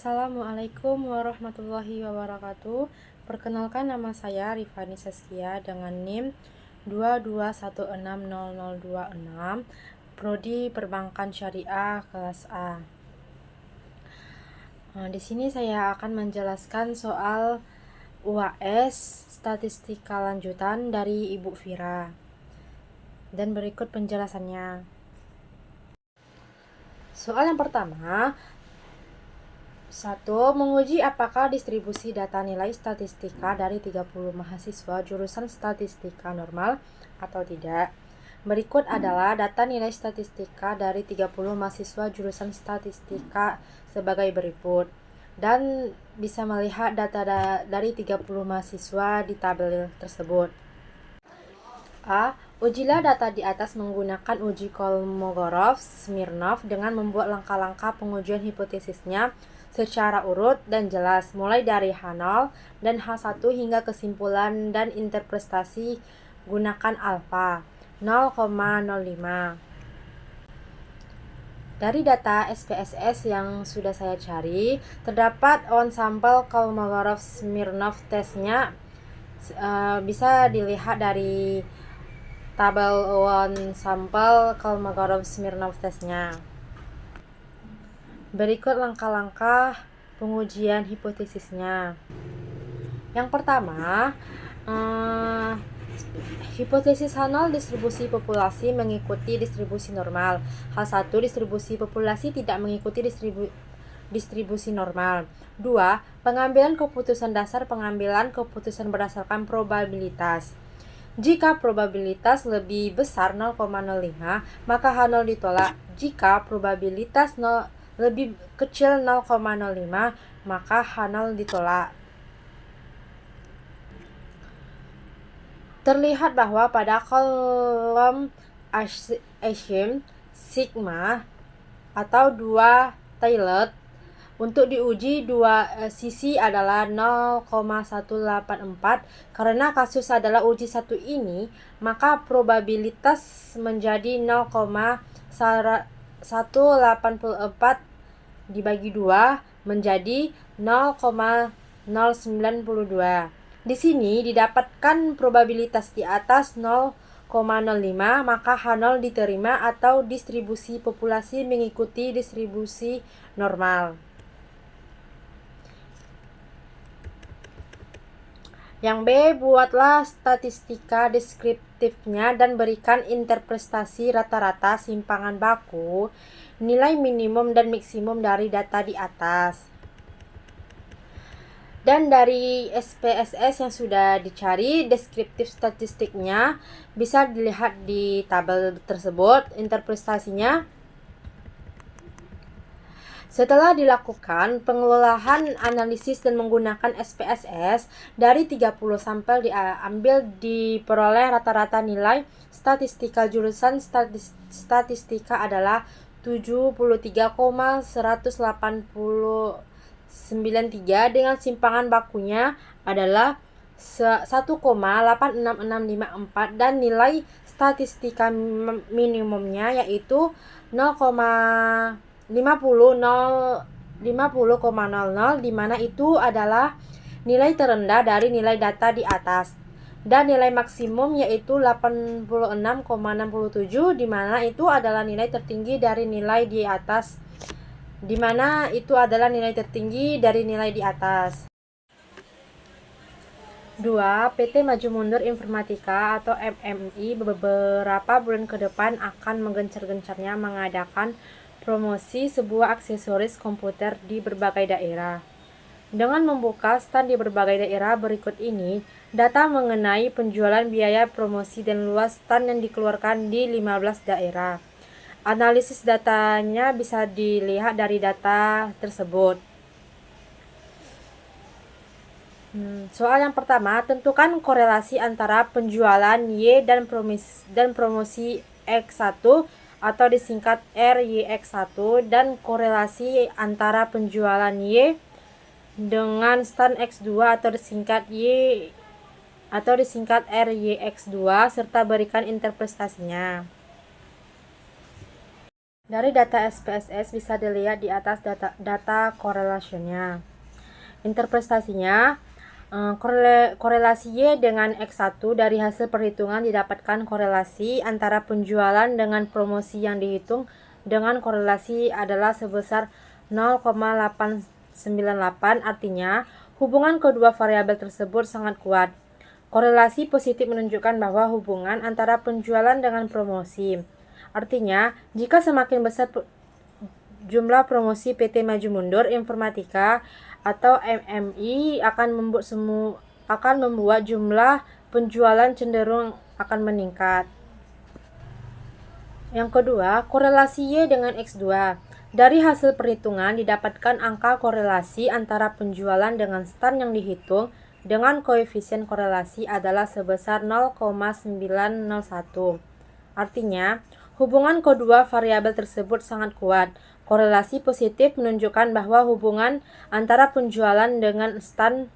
Assalamualaikum warahmatullahi wabarakatuh. Perkenalkan, nama saya Rifani Saskia dengan NIM 221600026, Prodi Perbankan Syariah kelas A. Di sini saya akan menjelaskan soal UAS statistika lanjutan dari Ibu Vira. Dan berikut penjelasannya. Soal yang pertama, 1. Menguji apakah distribusi data nilai statistika dari 30 mahasiswa jurusan statistika normal atau tidak. Berikut adalah data nilai statistika dari 30 mahasiswa jurusan statistika sebagai berikut. Dan bisa melihat data dari 30 mahasiswa di tabel tersebut. A. Ujilah data di atas menggunakan uji Kolmogorov Smirnov dengan membuat langkah-langkah pengujian hipotesisnya secara urut dan jelas, mulai dari H0 dan H1 hingga kesimpulan dan interpretasi. Gunakan alfa 0,05. Dari data SPSS yang sudah saya cari, terdapat on sampel Kolmogorov Smirnov tesnya bisa dilihat dari tabel one sampel Kolmogorov Smirnov tesnya. Berikut langkah-langkah pengujian hipotesisnya. Yang pertama, hipotesis H0 distribusi populasi mengikuti distribusi normal. H1 distribusi populasi tidak mengikuti distribusi normal. 2. Pengambilan keputusan dasar pengambilan keputusan berdasarkan probabilitas. Jika probabilitas lebih besar 0,05, maka H0 ditolak. Jika probabilitas lebih kecil 0,05, maka H0 ditolak. Terlihat bahwa pada kolom Aschim, sigma atau 2 Taylor untuk diuji dua sisi adalah 0,184. Karena kasus adalah uji satu ini, maka probabilitas menjadi 0,184 dibagi 2 menjadi 0,092. Di sini didapatkan probabilitas di atas 0,05, maka H0 diterima atau distribusi populasi mengikuti distribusi normal. Yang B, buatlah statistika deskriptifnya dan berikan interpretasi rata-rata simpangan baku, nilai minimum dan maksimum dari data di atas. Dan dari SPSS yang sudah dicari, deskriptif statistiknya bisa dilihat di tabel tersebut, interpretasinya. Setelah dilakukan pengelolaan analisis dan menggunakan SPSS, dari 30 sampel diambil diperoleh rata-rata nilai statistika jurusan statistika adalah 73,193 dengan simpangan bakunya adalah 1,86654 dan nilai statistika minimumnya yaitu 50,00, di mana itu adalah nilai terendah dari nilai data di atas, dan nilai maksimum yaitu 86,67, di mana itu adalah nilai tertinggi dari nilai di atas, di mana itu adalah nilai tertinggi dari nilai di atas. 2. PT Maju Mundur Informatika atau MMI beberapa bulan ke depan akan menggencar-gencarnya mengadakan promosi sebuah aksesoris komputer di berbagai daerah. Dengan membuka stand di berbagai daerah berikut ini, data mengenai penjualan, biaya promosi, dan luas stand yang dikeluarkan di 15 daerah. Analisis datanya bisa dilihat dari data tersebut. Soal yang pertama, tentukan korelasi antara penjualan Y dan promosi X1 atau disingkat RYX1 dan korelasi antara penjualan Y dengan stand X2 atau disingkat Y atau disingkat RYX2 serta berikan interpretasinya. Dari data SPSS bisa dilihat di atas data korelasinya. Interpretasinya, korelasi Y dengan X1 dari hasil perhitungan didapatkan korelasi antara penjualan dengan promosi yang dihitung dengan korelasi adalah sebesar 0,898, artinya hubungan kedua variabel tersebut sangat kuat. Korelasi positif menunjukkan bahwa hubungan antara penjualan dengan promosi. Artinya, jika semakin besar jumlah promosi PT Maju Mundur Informatika atau MMI akan membuat jumlah penjualan cenderung akan meningkat. Yang kedua, korelasi Y dengan X2. Dari hasil perhitungan didapatkan angka korelasi antara penjualan dengan stand yang dihitung dengan koefisien korelasi adalah sebesar 0,901. Artinya, hubungan kedua variabel tersebut sangat kuat. Korelasi positif menunjukkan bahwa hubungan antara penjualan dengan stand,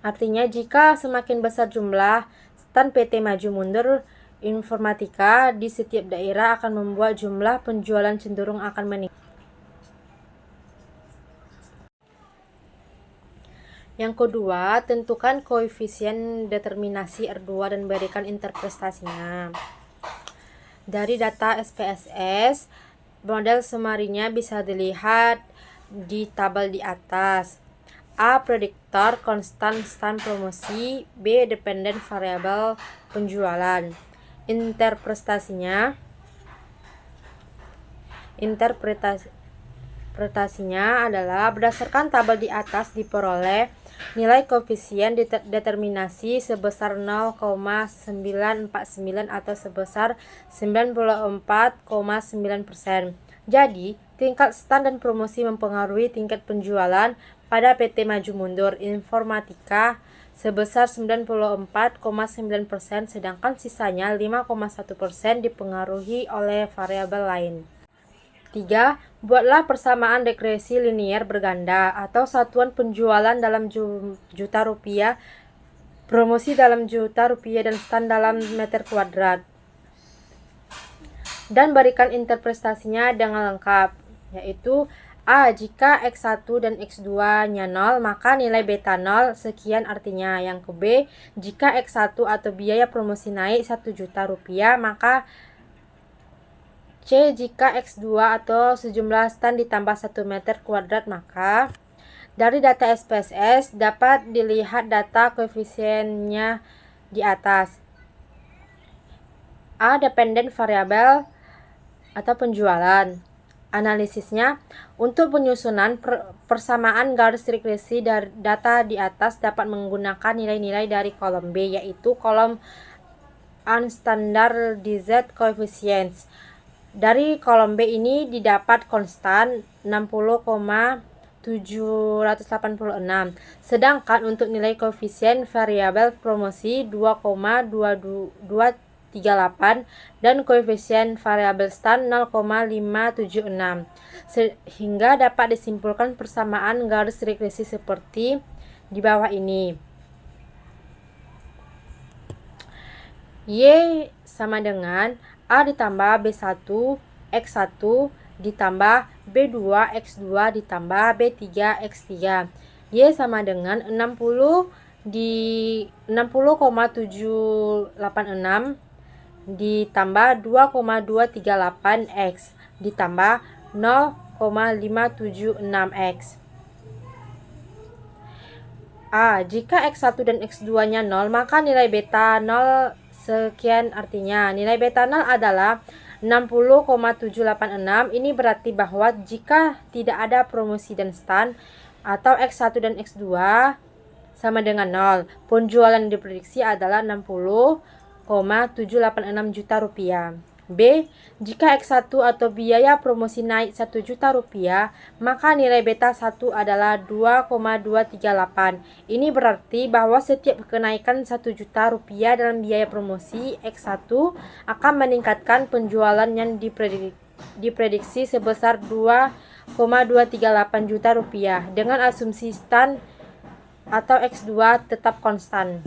artinya jika semakin besar jumlah stand PT Maju Mundur Informatika di setiap daerah akan membuat jumlah penjualan cenderung akan meningkat. Yang kedua, tentukan koefisien determinasi R2 dan berikan interpretasinya. Dari data SPSS, model sumarinya bisa dilihat di tabel di atas. A. Prediktor konstan stand promosi. B. Dependent variabel penjualan. Interpretasinya adalah berdasarkan tabel di atas diperoleh nilai koefisien determinasi sebesar 0,949 atau sebesar 94,9%. Jadi, tingkat stand dan promosi mempengaruhi tingkat penjualan pada PT Maju Mundur Informatika sebesar 94,9%, sedangkan sisanya 5,1% dipengaruhi oleh variabel lain. 3. Buatlah persamaan regresi linier berganda atau satuan penjualan dalam juta rupiah, promosi dalam juta rupiah, dan stand dalam meter kuadrat. Dan berikan interpretasinya dengan lengkap, yaitu A. Jika X1 dan X2-nya 0, maka nilai beta 0 sekian artinya. Yang ke B, jika X1 atau biaya promosi naik 1 juta rupiah, maka C. Jika X2 atau sejumlah stand ditambah 1 meter kuadrat, maka dari data SPSS dapat dilihat data koefisiennya di atas. A. Dependent variabel atau penjualan. Analisisnya, untuk penyusunan persamaan garis regresi dari data di atas dapat menggunakan nilai-nilai dari kolom B, yaitu kolom Unstandardized Coefficients. Dari kolom B ini didapat konstan 60,786, sedangkan untuk nilai koefisien variabel promosi 2,2238 dan koefisien variabel stand 0,576, sehingga dapat disimpulkan persamaan garis regresi seperti di bawah ini. Y sama dengan A ditambah B1 X1 ditambah B2 X2 ditambah B3 X3. Y sama dengan 60 di 60,786 ditambah 2,238 X ditambah 0,576 X. A. Jika X1 dan X2-nya 0, maka nilai beta 0 sekian artinya. Nilai beta 0 adalah 60,786. Ini berarti bahwa jika tidak ada promosi dan stand atau X1 dan X2 sama dengan 0, penjualan yang diprediksi adalah 60,786 juta rupiah. B. Jika X1 atau biaya promosi naik 1 juta rupiah, maka nilai beta 1 adalah 2,238. Ini berarti bahwa setiap kenaikan 1 juta rupiah dalam biaya promosi X1 akan meningkatkan penjualan yang diprediksi sebesar 2,238 juta rupiah dengan asumsi stand atau X2 tetap konstan.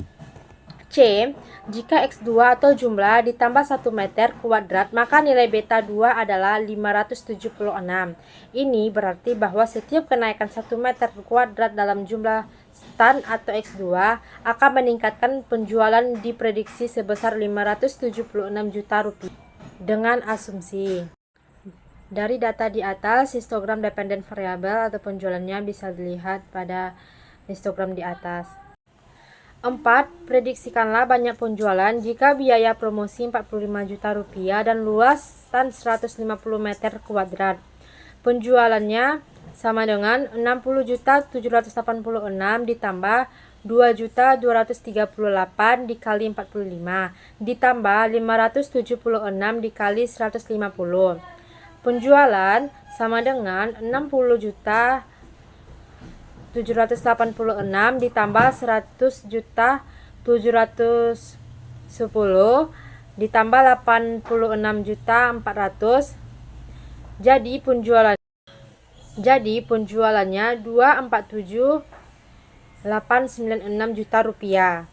C. Jika X2 atau jumlah ditambah 1 meter kuadrat, maka nilai beta 2 adalah 576. Ini berarti bahwa setiap kenaikan 1 meter kuadrat dalam jumlah stan atau X2 akan meningkatkan penjualan diprediksi sebesar 576 juta rupiah. Dengan asumsi dari data di atas, histogram dependent variable atau penjualannya bisa dilihat pada histogram di atas. 4. Prediksikanlah banyak penjualan jika biaya promosi 45 juta rupiah dan luas stan 150 meter kuadrat. Penjualannya sama dengan 60.786 ditambah 2.238 dikali 45 ditambah 576 dikali 150. Penjualan sama dengan 60.786 ditambah 100.710 ditambah 86.400. Jadi penjualannya 247.896 juta rupiah.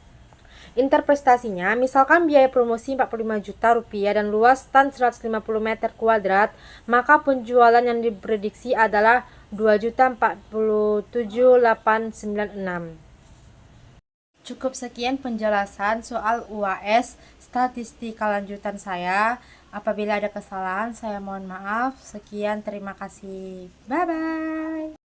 Interpretasinya, misalkan biaya promosi 45 juta rupiah dan luas stan 150 meter kuadrat, maka penjualan yang diprediksi adalah 2.047.896. Cukup sekian penjelasan soal UAS statistika lanjutan saya. Apabila ada kesalahan, saya mohon maaf. Sekian, terima kasih. Bye-bye.